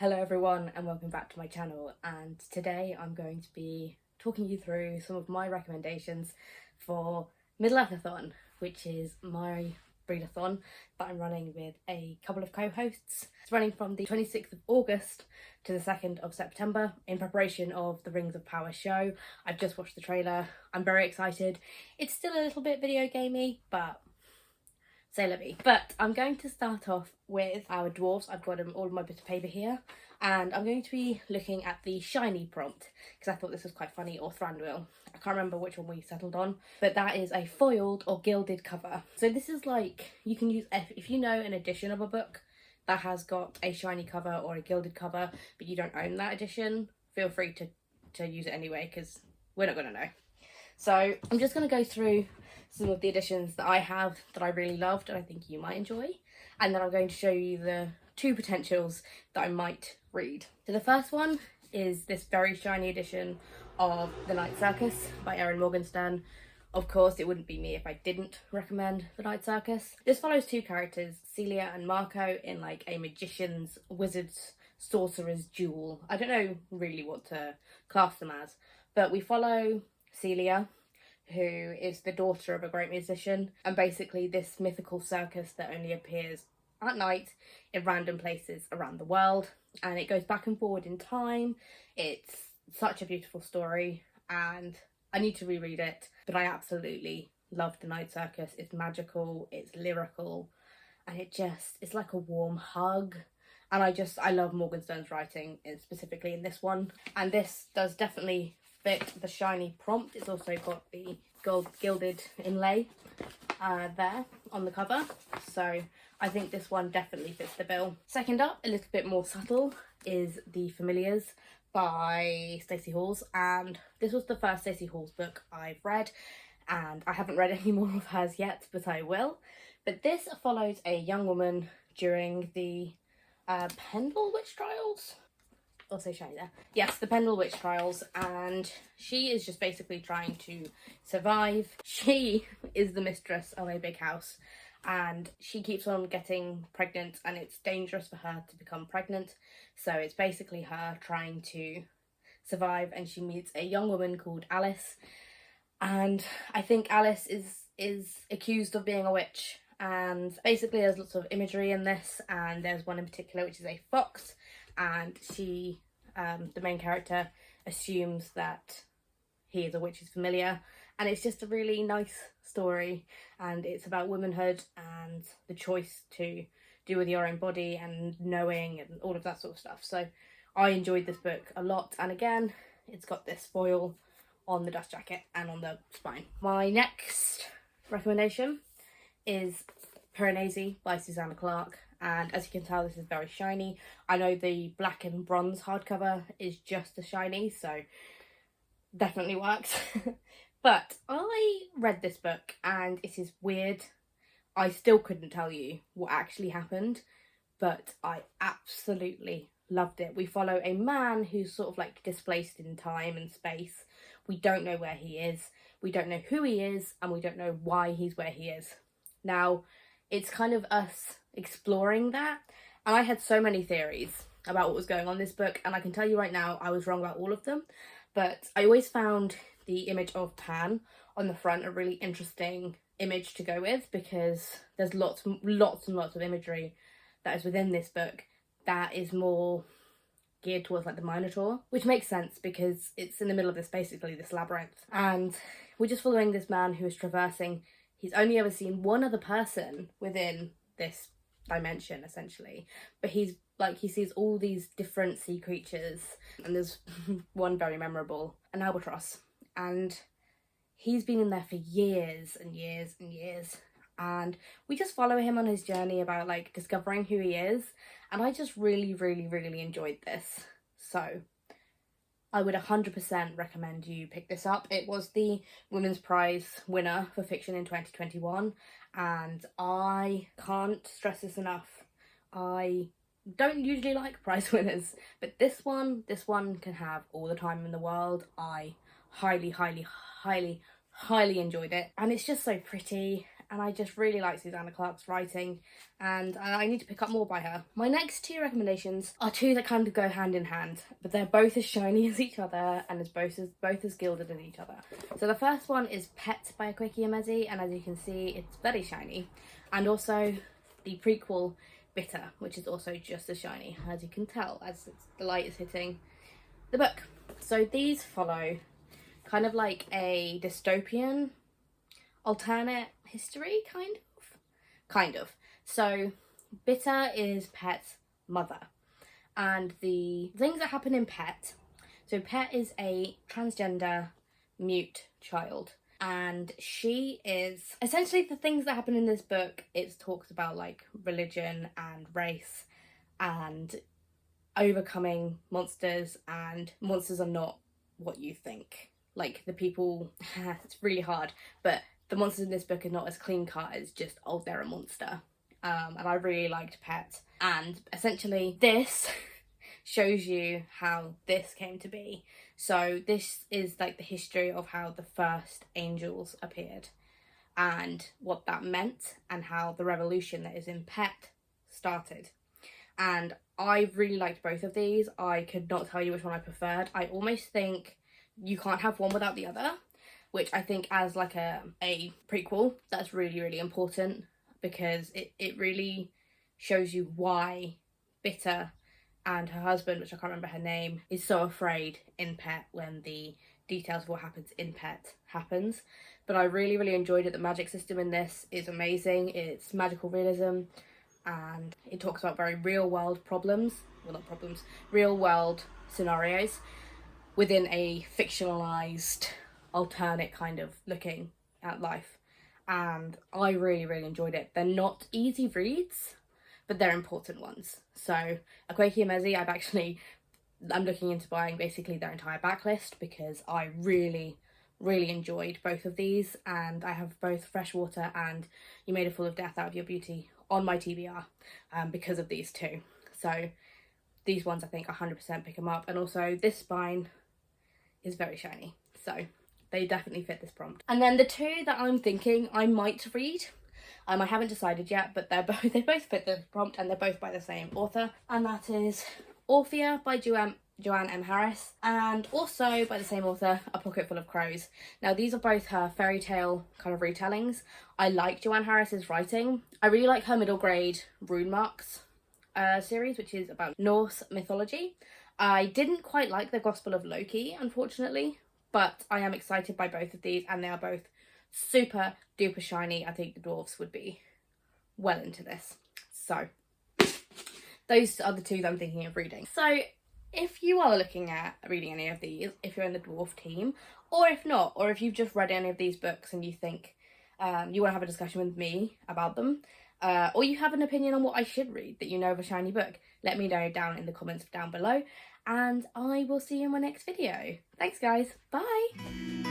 Hello everyone and welcome back to my channel, and today I'm going to be talking you through some of my recommendations for MiddleEarthAthon, which is my readathon that I'm running with a couple of co-hosts. It's running from the 26th of August to the 2nd of September in preparation of the Rings of Power show. I've just watched the trailer. I'm very excited. It's still a little bit video gamey, but say la vie. But I'm going to start off with our dwarves. I've got all of my bits of paper here, and I'm going to be looking at the shiny prompt because I thought this was quite funny, or Thranduil. I can't remember which one we settled on, but that is a foiled or gilded cover. So this is like, you can use, if you know an edition of a book that has got a shiny cover or a gilded cover, but you don't own that edition, feel free to use it anyway, because we're not going to know. So I'm just going to go through some of the editions that I have that I really loved and I think you might enjoy, and then I'm going to show you the two potentials that I might read. So the first one is this very shiny edition of The Night Circus by Erin Morgenstern. Of course, it wouldn't be me if I didn't recommend The Night Circus. This follows two characters, Celia and Marco, in like a magician's, wizard's, sorcerer's duel. I don't know really what to class them as, but we follow Celia, who is the daughter of a great musician, and basically this mythical circus that only appears at night in random places around the world, and it goes back and forward in time. It's such a beautiful story and I need to reread it, but I absolutely love The Night Circus. It's magical, it's lyrical, and it's like a warm hug. And I love Morgenstern's writing, specifically in this one, and this does definitely fit the shiny prompt. It's also got the gilded inlay there on the cover, so I think this one definitely fits the bill. Second up, a little bit more subtle, is The Familiars by Stacey Halls, and this was the first Stacey Halls book I've read, and I haven't read any more of hers yet, but I will. But this follows a young woman during the Pendle Witch Trials. Also shiny there. Yes, the Pendle Witch Trials, and she is just basically trying to survive. She is the mistress of a big house, and she keeps on getting pregnant, and it's dangerous for her to become pregnant. So it's basically her trying to survive, and she meets a young woman called Alice, and I think Alice is accused of being a witch. And basically there's lots of imagery in this, and there's one in particular which is a fox, and she, the main character, assumes that he is a witch's familiar, and it's just a really nice story, and it's about womanhood and the choice to do with your own body and knowing and all of that sort of stuff. So I enjoyed this book a lot, and again, it's got this foil on the dust jacket and on the spine. My next recommendation is Piranesi by Susanna Clarke, and as you can tell, this is very shiny. I know the black and bronze hardcover is just as shiny, so definitely works. But I read this book and it is weird. I still couldn't tell you what actually happened, but I absolutely loved it. We follow a man who's sort of like displaced in time and space. We don't know where he is, we don't know who he is, and we don't know why he's where he is. Now, it's kind of us exploring that, and I had so many theories about what was going on in this book, and I can tell you right now I was wrong about all of them, but I always found the image of Pan on the front a really interesting image to go with, because there's lots and lots of imagery that is within this book that is more geared towards like the Minotaur, which makes sense because it's in the middle of this, basically this labyrinth, and we're just following this man who is traversing. He's only ever seen one other person within this dimension, essentially, but he sees all these different sea creatures, and there's one very memorable, an albatross, and he's been in there for years and years and years, and we just follow him on his journey about like discovering who he is, and I just really enjoyed this. So I would 100% recommend you pick this up. It was the Women's Prize winner for fiction in 2021, and I can't stress this enough. I don't usually like prize winners, but this one can have all the time in the world. I highly enjoyed it, and it's just so pretty, and I just really like Susanna Clarke's writing, and I need to pick up more by her. My next two recommendations are two that kind of go hand in hand, but they're both as shiny as each other and both as gilded as each other. So the first one is Pet by Akwaeke Emezi, and as you can see, it's very shiny, and also the prequel Bitter, which is also just as shiny, as you can tell as the light is hitting the book. So these follow kind of like a dystopian alternate history, kind of. So Bitter is Pet's mother, and the things that happen in Pet. So Pet is a transgender mute child, and she is essentially the things that happen in this book. It talks about like religion and race and overcoming monsters, and monsters are not what you think. Like the people, it's really hard, but the monsters in this book are not as clean cut as just, oh, they're a monster. And I really liked Pet, and essentially this shows you how this came to be. So this is like the history of how the first angels appeared and what that meant, and how the revolution that is in Pet started. And I really liked both of these. I could not tell you which one I preferred. I almost think you can't have one without the other, which I think as like a prequel, that's really, really important, because it really shows you why Bitter and her husband, which I can't remember her name, is so afraid in Pet when the details of what happens in Pet happens. But I really, really enjoyed it. The magic system in this is amazing. It's magical realism, and it talks about very real world problems, well, not problems, real world scenarios within a fictionalized alternate kind of looking at life. And I really, really enjoyed it. They're not easy reads, but they're important ones. So Akwaeke Emezi, I'm looking into buying basically their entire backlist, because I really, really enjoyed both of these, and I have both Freshwater and You Made a Fool of Death Out of Your Beauty on my TBR because of these two. So these ones, I think 100% pick them up, and also this spine is very shiny, so they definitely fit this prompt. And then the two that I'm thinking I might read, I haven't decided yet, but they both fit the prompt, and they're both by the same author, and that is Orphea by Joanne M. Harris, and also by the same author, A Pocket Full of Crows. Now these are both her fairy tale kind of retellings. I like Joanne Harris's writing. I really like her middle grade Rune Marks series, which is about Norse mythology. I didn't quite like the Gospel of Loki, unfortunately, but I am excited by both of these, and they are both super duper shiny. I think the dwarfs would be well into this. So those are the two that I'm thinking of reading. So if you are looking at reading any of these, if you're in the dwarf team, or if not, or if you've just read any of these books and you think you want to have a discussion with me about them, or you have an opinion on what I should read that you know of a shiny book, let me know down in the comments down below, and I will see you in my next video. Thanks guys, bye!